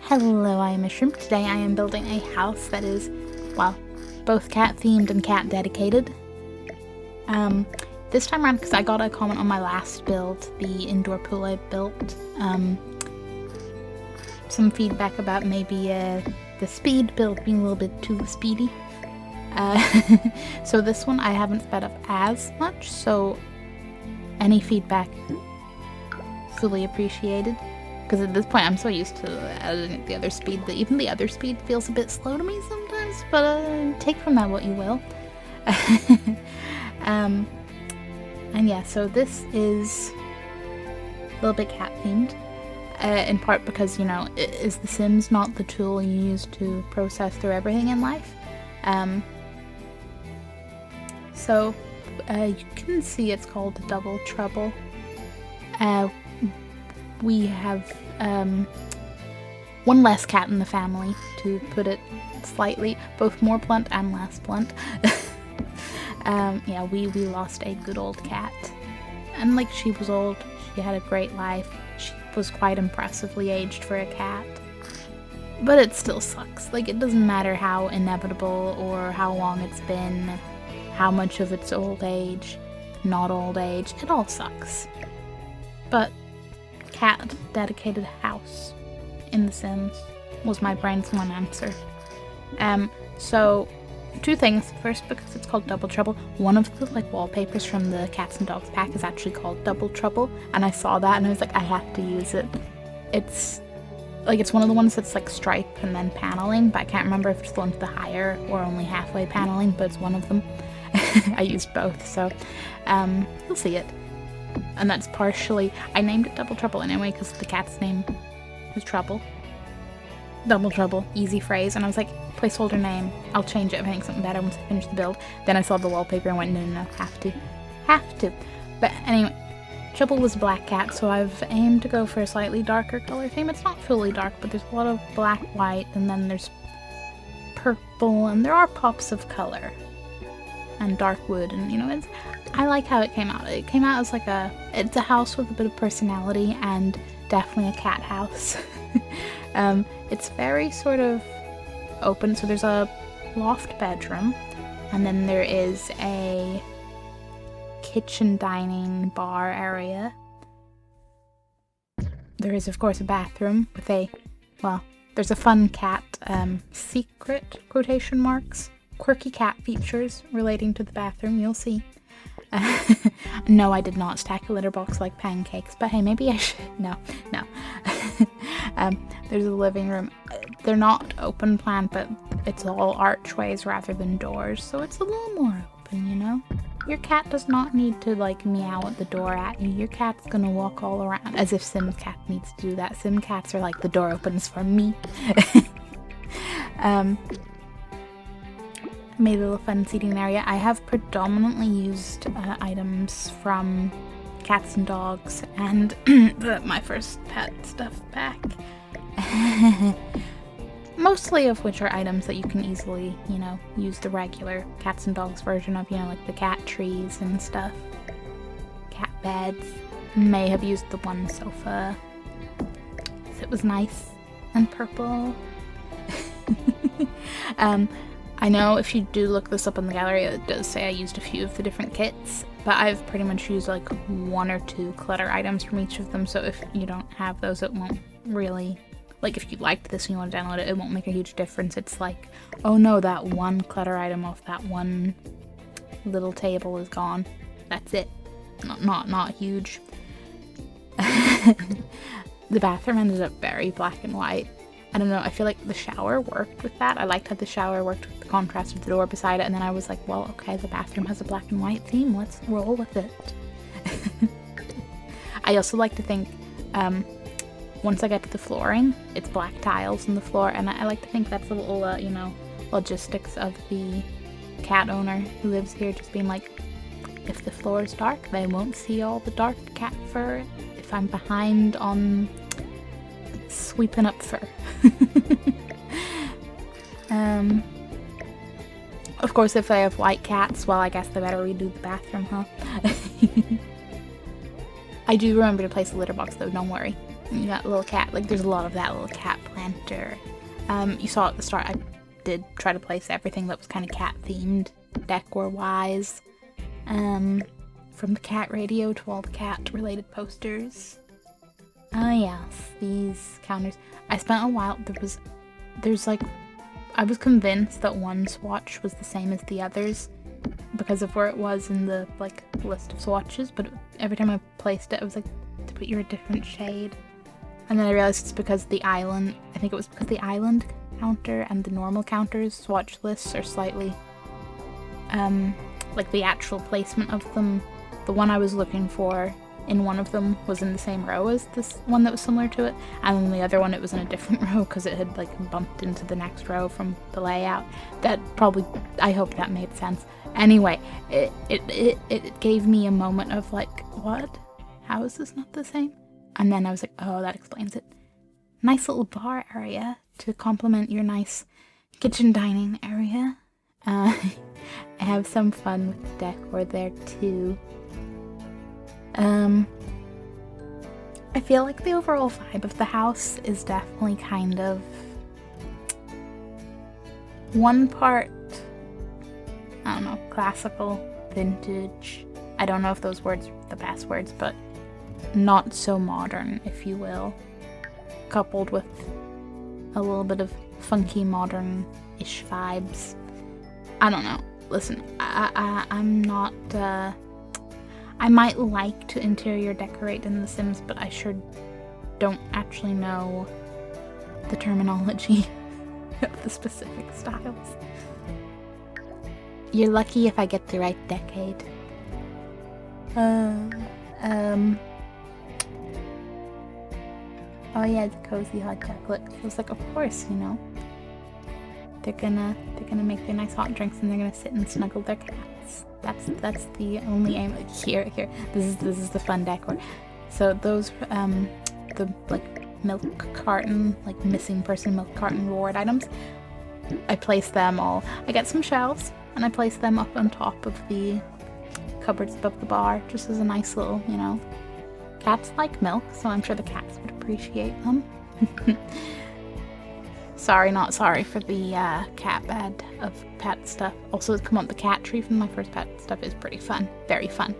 Hello, I am a shrimp. Today I am building a house that is, well, both cat themed and cat dedicated. This time around, because I got a comment on my last build, the indoor pool I built, some feedback about maybe the speed build being a little bit too speedy. So this one I haven't sped up as much, so any feedback fully appreciated. Because at this point I'm so used to editing at the other speed that even the other speed feels a bit slow to me sometimes, but take from that what you will. And yeah, so this is a little bit cat themed, in part because, you know, is The Sims not the tool you use to process through everything in life? So you can see it's called Double Trouble. We have one less cat in the family, to put it slightly, both more blunt and less blunt. Yeah, we lost a good old cat, and like, she was old, she had a great life, she was quite impressively aged for a cat, but it still sucks. Like, it doesn't matter how inevitable or how long it's been, how much of it's old age, not old age, it all sucks. But cat dedicated house in The Sims was my brain's one answer. So two things. First, because it's called Double Trouble, one of the like wallpapers from the Cats and Dogs pack is actually called Double Trouble, and I saw that and I was like, I have to use it. It's one of the ones that's like stripe and then paneling, but I can't remember if it's the one with the higher or only halfway paneling, but it's one of them. I used both, so you'll see it. And that's partially, I named it Double Trouble anyway because the cat's name was Trouble. Double Trouble, easy phrase, and I was like, placeholder name, I'll change it if I think something better once I finish the build. Then I saw the wallpaper and went, no, have to. But anyway, Trouble was a black cat, so I've aimed to go for a slightly darker color theme. It's not fully dark, but there's a lot of black, white, and then there's purple, and there are pops of color. And dark wood, and you know, I like how it came out. It came out as like it's a house with a bit of personality and definitely a cat house. It's very sort of open, so there's a loft bedroom, and then there is a kitchen, dining, bar area. There is, of course, a bathroom with there's a fun cat, secret, quotation marks, quirky cat features relating to the bathroom, you'll see. No, I did not stack a litter box like pancakes, but hey, maybe I should. No. There's a living room. They're not open plan, but it's all archways rather than doors, so it's a little more open, you know? Your cat does not need to like meow at the door at you. Your cat's gonna walk all around, as if Sim Cat needs to do that. Sim Cats are like, the door opens for me. Made a little fun seating area. I have predominantly used items from Cats and Dogs and my first pet stuff pack. Mostly of which are items that you can easily, you know, use the regular Cats and Dogs version of, you know, like the cat trees and stuff. Cat beds. May have used the one sofa. It was nice and purple. I know if you do look this up in the gallery, it does say I used a few of the different kits, but I've pretty much used like one or two clutter items from each of them, so if you don't have those, it won't really, like, if you liked this and you want to download it, it won't make a huge difference. It's like, oh no, that one clutter item off that one little table is gone. That's it. Not huge. The bathroom ended up very black and white. I don't know, I feel like the shower worked with that. I liked how the shower worked with the contrast of the door beside it, and then I was like, well, okay, the bathroom has a black and white theme, let's roll with it. I also like to think, once I get to the flooring, it's black tiles in the floor, and I like to think that's a little, you know, logistics of the cat owner who lives here, just being like, if the floor is dark, they won't see all the dark cat fur. If I'm behind on sweeping up fur. Of course, if they have white cats, well, I guess they better redo the bathroom, huh? I do remember to place the litter box, though, don't worry. You got a little cat, like, there's a lot of that little cat plan center. You saw at the start, I did try to place everything that was kind of cat themed, decor-wise. From the cat radio to all the cat related posters. Ah yes, these counters. I spent a while, I was convinced that one swatch was the same as the others because of where it was in the like list of swatches, but every time I placed it, I was like, but you're a different shade. And then I realized it's because the island, I think it was because the island counter and the normal counters swatch lists are slightly, like the actual placement of them. The one I was looking for in one of them was in the same row as this one that was similar to it, and then the other one it was in a different row because it had like bumped into the next row from the layout. That probably, I hope that made sense. Anyway, it gave me a moment of like, what? How is this not the same? And then I was like, oh, that explains it. Nice little bar area to complement your nice kitchen dining area. I have some fun with the decor there too. I feel like the overall vibe of the house is definitely kind of one part, I don't know, classical, vintage. I don't know if those words are the best words, but not so modern, if you will, coupled with a little bit of funky modern-ish vibes. I don't know. Listen, I'm not, I might like to interior decorate in The Sims, but I sure don't actually know the terminology of the specific styles. You're lucky if I get the right decade. Oh yeah, the cozy hot chocolate. I was like, of course, you know. They're gonna make their nice hot drinks and they're gonna sit and snuggle their cats. That's the only aim. Like, here. This is the fun decor. So those the like milk carton, like missing person milk carton reward items. I place them all. I get some shelves and I place them up on top of the cupboards above the bar, just as a nice little, you know. Cats like milk, so I'm sure the cats would appreciate them. Sorry, not sorry for the cat bed of pet stuff. Also, come on, the cat tree from my first pet stuff is pretty fun. Very fun.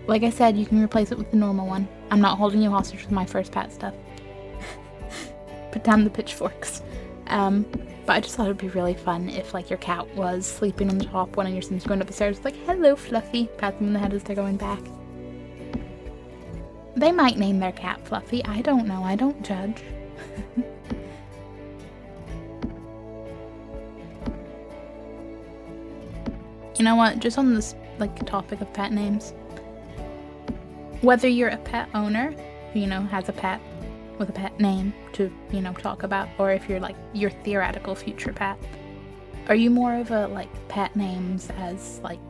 Like I said, you can replace it with the normal one. I'm not holding you hostage with my first pet stuff. Put down the pitchforks. But I just thought it'd be really fun if, like, your cat was sleeping on the top, one of your Sims going up the stairs, like, hello, Fluffy. Pat them on the head as they're going back. They might name their cat Fluffy. I don't know. I don't judge. You know what? Just on this, like, topic of pet names. Whether you're a pet owner who, you know, has a pet with a pet name to, you know, talk about, or if you're, like, your theoretical future pet, are you more of a, like, pet names as, like,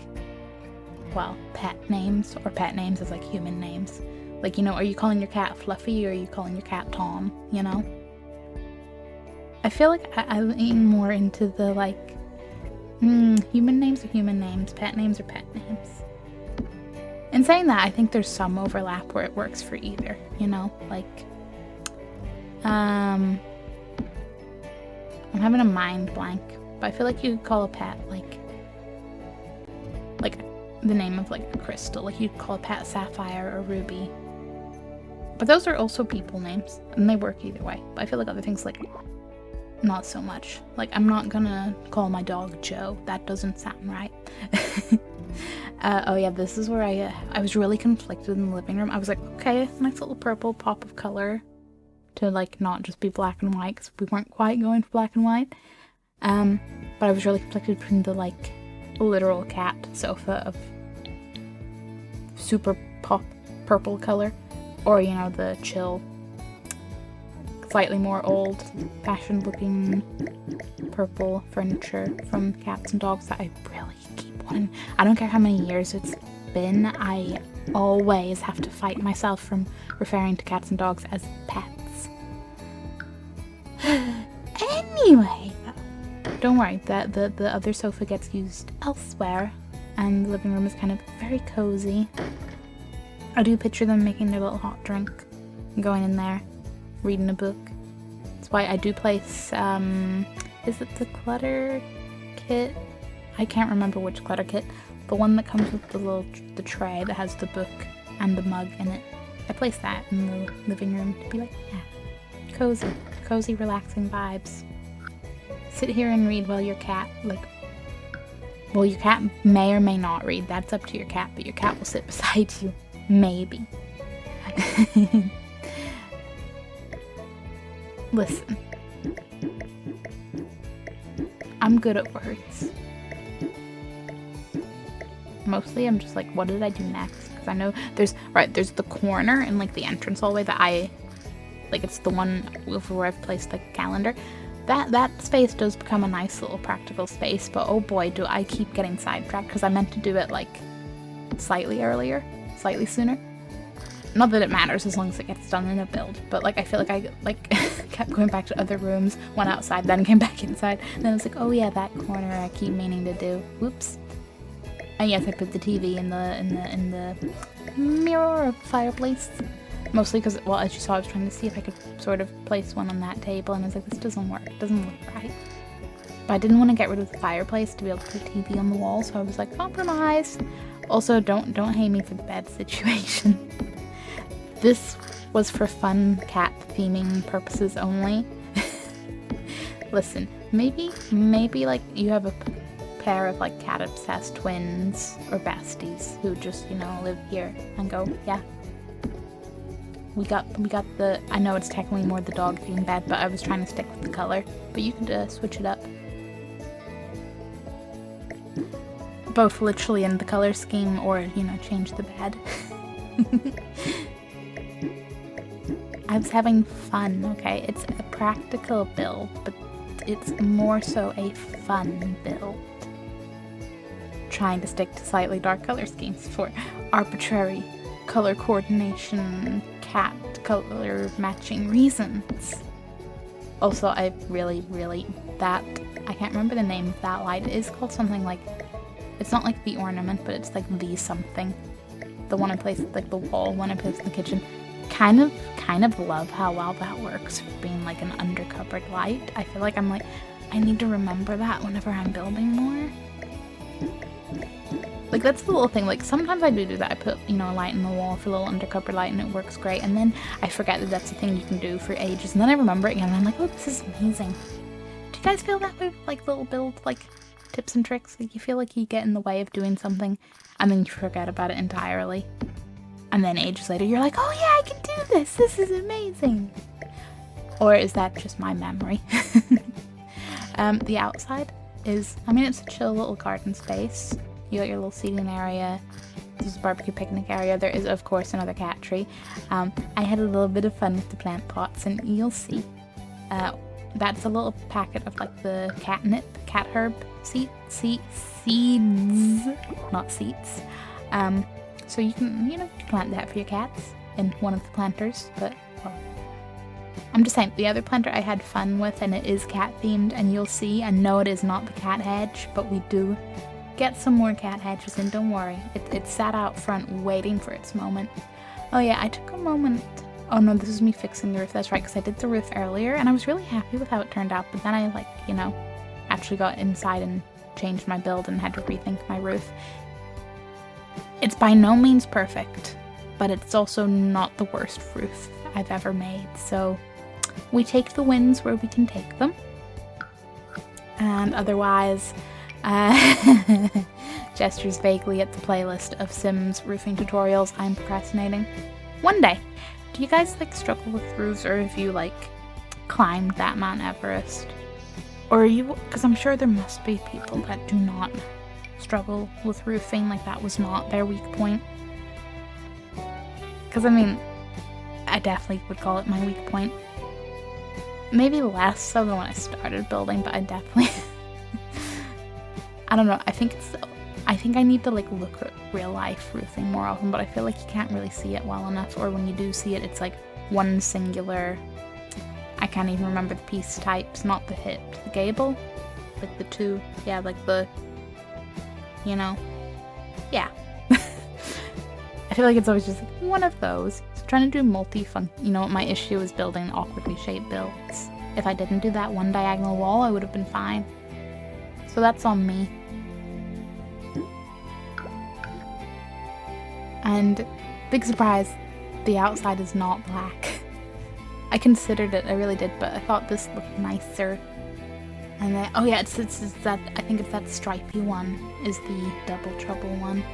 well, pet names, or pet names as, like, human names? Like, you know, are you calling your cat Fluffy, or are you calling your cat Tom, you know? I feel like I lean more into the, like, human names are human names, pet names are pet names. In saying that, I think there's some overlap where it works for either, you know? Like, I'm having a mind blank, but I feel like you could call a pet, like the name of, like, a crystal. Like, you'd call a pet Sapphire or Ruby. But those are also people names, and they work either way. But I feel like other things, like, not so much. Like, I'm not gonna call my dog Joe. That doesn't sound right. Oh yeah, this is where I was really conflicted in the living room. I was like, okay, nice little purple pop of color to, like, not just be black and white, because we weren't quite going for black and white. But I was really conflicted between the, like, literal cat sofa of super pop purple color, or, you know, the chill, slightly more old-fashioned looking purple furniture from cats and dogs that I really keep wanting. I don't care how many years it's been, I always have to fight myself from referring to cats and dogs as pets. Anyway, don't worry, the other sofa gets used elsewhere, and the living room is kind of very cozy. I do picture them making their little hot drink, going in there, reading a book, why I do place, is it the clutter kit? I can't remember which clutter kit. The one that comes with the tray that has the book and the mug in it. I place that in the living room to be like, yeah, cozy, relaxing vibes. Sit here and read while your cat, well, your cat may or may not read. That's up to your cat, but your cat will sit beside you. Maybe. Listen. I'm good at words. Mostly I'm just like, what did I do next? Because I know there's the corner in like the entrance hallway that it's the one over where I've placed the calendar. That space does become a nice little practical space, but oh boy, do I keep getting sidetracked because I meant to do it like slightly sooner. Not that it matters as long as it gets done in a build, but like I feel like I kept going back to other rooms, went outside, then came back inside, and then I was like, oh yeah, that corner I keep meaning to do. Whoops. And yes, I put the TV in the mirror of the fireplace. Mostly because, well, as you saw, I was trying to see if I could sort of place one on that table, and I was like, this doesn't work. It doesn't look right. But I didn't want to get rid of the fireplace to be able to put TV on the wall, so I was like, compromise. Also, don't hate me for the bed situation. This was for fun cat theming purposes only. Listen, maybe like you have a pair of like cat obsessed twins or besties who just, you know, live here and go, yeah. We got the, I know it's technically more the dog themed bed, but I was trying to stick with the color. But you could switch it up. Both literally in the color scheme or, you know, change the bed. I was having fun, okay? It's a practical build, but it's more so a fun build. Trying to stick to slightly dark color schemes for arbitrary color coordination, cat color matching reasons. Also, I really, that, I can't remember the name of that light. It is called something like, it's not like the ornament, but it's like the something. The one I placed, like the wall one I placed in the kitchen. Kind of love how well that works for being like an undercovered light. I feel like I'm like, I need to remember that whenever I'm building more. Like, that's the little thing, like, sometimes I do that. I put, you know, a light in the wall for a little undercover light and it works great, and then I forget that that's a thing you can do for ages, and then I remember it again, and I'm like, oh, this is amazing. Do you guys feel that way with, like, little build, like, tips and tricks? Like, you feel like you get in the way of doing something, and then you forget about it entirely. And then ages later, you're like, oh yeah, I can do this! This is amazing! Or is that just my memory? The outside is, I mean, it's a chill little garden space. You got your little seating area. This is a barbecue picnic area. There is, of course, another cat tree. I had a little bit of fun with the plant pots, and you'll see. That's a little packet of like the catnip, cat herb seeds, not seeds. So you can, you know, plant that for your cats in one of the planters. But well, I'm just saying, the other planter I had fun with, and it is cat themed, and you'll see. And no, it is not the cat hedge, but we do get some more cat hedges, and don't worry, it sat out front waiting for its moment. Oh yeah, I took a moment. Oh no, this is me fixing the roof. That's right, because I did the roof earlier, and I was really happy with how it turned out, but then I, like, you know, actually got inside and changed my build and had to rethink my roof. It's by no means perfect, but it's also not the worst roof I've ever made, so we take the wins where we can take them. And otherwise, gestures vaguely at the playlist of Sims roofing tutorials. I'm procrastinating. One day. Do you guys like struggle with roofs, or have you like climbed that Mount Everest? Or are you, because I'm sure there must be people that do not struggle with roofing, like that was not their weak point. Because I mean, I definitely would call it my weak point. Maybe less so than when I started building, but I definitely I don't know, I think I need to like look at real life roofing more often, but I feel like you can't really see it well enough, or when you do see it, it's like one singular, I can't even remember the piece types, not the hip, the gable, like the two, yeah, like the, you know, yeah. I feel like it's always just like one of those. So trying to do you know, my issue is building awkwardly shaped builds. If I didn't do that one diagonal wall, I would have been fine. So that's on me. And big surprise, the outside is not black. I considered it, I really did, but I thought this looked nicer. And then, oh yeah, it's that, I think it's that stripy one is the double trouble one.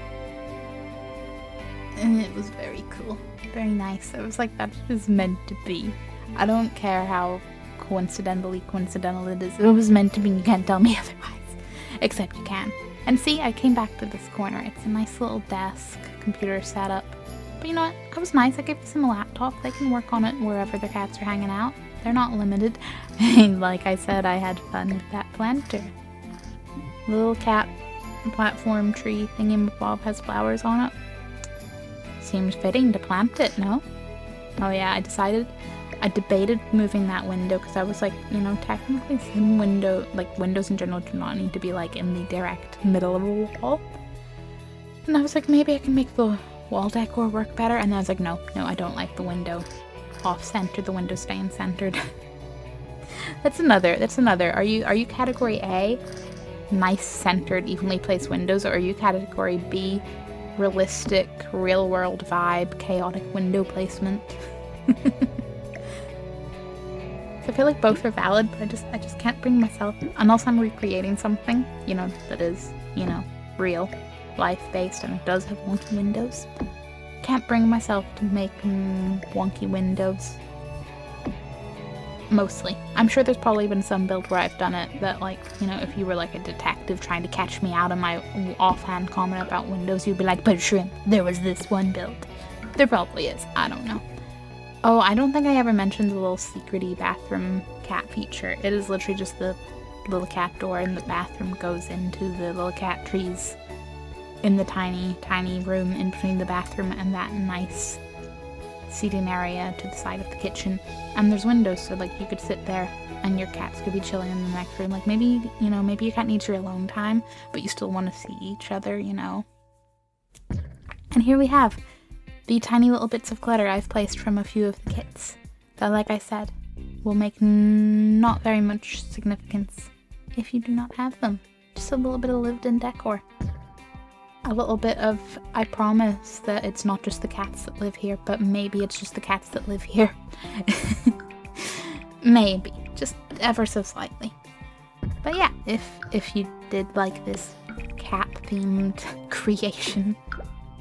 And it was very cool, very nice. I was like, that is meant to be. I don't care how coincidental it is. It was meant to be, you can't tell me otherwise. Except you can. And see, I came back to this corner. It's a nice little desk, computer setup. But you know what? That was nice. I gave them a laptop. They can work on it wherever their cats are hanging out. They're not limited. And like I said, I had fun with that planter. Little cat platform tree thingy-mabob has flowers on it. Seems fitting to plant it, no? Oh yeah, I debated moving that window because I was like, you know, technically some windows in general do not need to be like in the direct middle of a wall. And I was like, maybe I can make the wall decor work better. And then I was like, no, I don't like the window off-center, the window staying centered. That's another. Are you category A, nice centered, evenly placed windows, or are you category B, realistic, real-world vibe, chaotic window placement? I feel like both are valid, but I just can't bring myself, unless I'm recreating something, you know, that is, you know, real, life-based, and it does have wonky windows. Can't bring myself to make wonky windows. Mostly. I'm sure there's probably been some build where I've done it that, like, you know, if you were like a detective trying to catch me out of my offhand comment about windows, you'd be like, but shrimp, there was this one build. There probably is. I don't know. Oh, I don't think I ever mentioned the little secret-y bathroom cat feature. It is literally just the little cat door and the bathroom goes into the little cat trees in the tiny, tiny room in between the bathroom and that nice seating area to the side of the kitchen. And there's windows, so like you could sit there and your cats could be chilling in the next room. Like maybe, you know, maybe your cat needs your alone time, but you still want to see each other, you know. And here we have the tiny little bits of clutter I've placed from a few of the kits that, like I said, will make not very much significance if you do not have them. Just a little bit of lived-in decor. A little bit of, I promise that it's not just the cats that live here, but maybe it's just the cats that live here. Maybe. Just ever so slightly. But yeah, if you did like this cat-themed creation,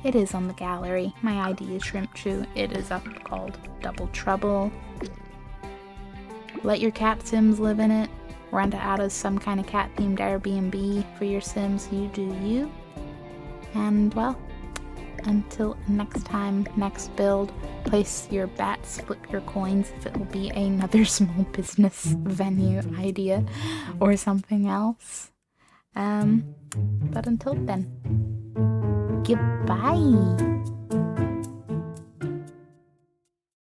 it is on the gallery. My ID is Shrimp Chew. It is up called Double Trouble. Let your cat sims live in it. Rent it out as some kind of cat-themed Airbnb for your sims. You do you. And well, until next time, next build, place your bats, flip your coins if it will be another small business venue idea or something else. But until then, goodbye.